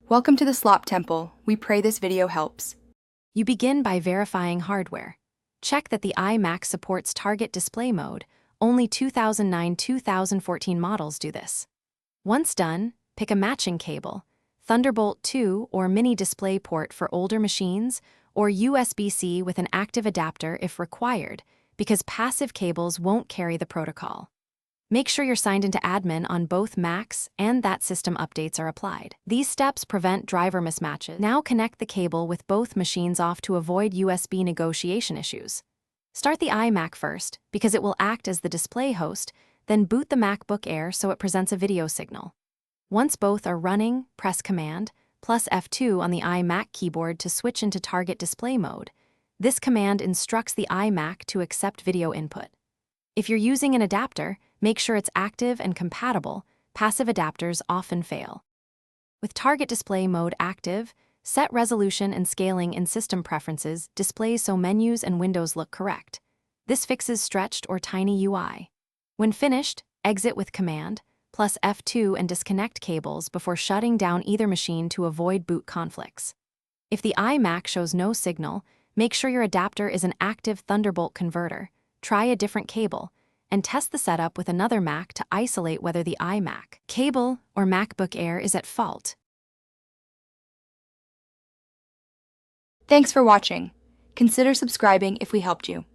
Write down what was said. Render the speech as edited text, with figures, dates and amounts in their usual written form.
Welcome to the Slop Temple. We pray this video helps. You begin by verifying hardware. Check that the iMac supports target display mode. Only 2009-2014 models do this. Once done, pick a matching cable, Thunderbolt 2 or mini display port for older machines, or USB-C with an active adapter if required, because passive cables won't carry the protocol. Make sure you're signed into admin on both Macs and that system updates are applied. These steps prevent driver mismatches. Now connect the cable with both machines off to avoid USB negotiation issues. Start the iMac first, because it will act as the display host, then boot the MacBook Air so it presents a video signal. Once both are running, press Command plus F2 on the iMac keyboard to switch into target display mode. This command instructs the iMac to accept video input. If you're using an adapter, make sure it's active and compatible. Passive adapters often fail. With target display mode active, set resolution and scaling in System Preferences displays so menus and windows look correct. This fixes stretched or tiny UI. When finished, exit with Command plus F2 and disconnect cables before shutting down either machine to avoid boot conflicts. If the iMac shows no signal, make sure your adapter is an active Thunderbolt converter. Try a different cable, and test the setup with another Mac to isolate whether the iMac cable or MacBook Air is at fault. Thanks for watching. Consider subscribing if we helped you.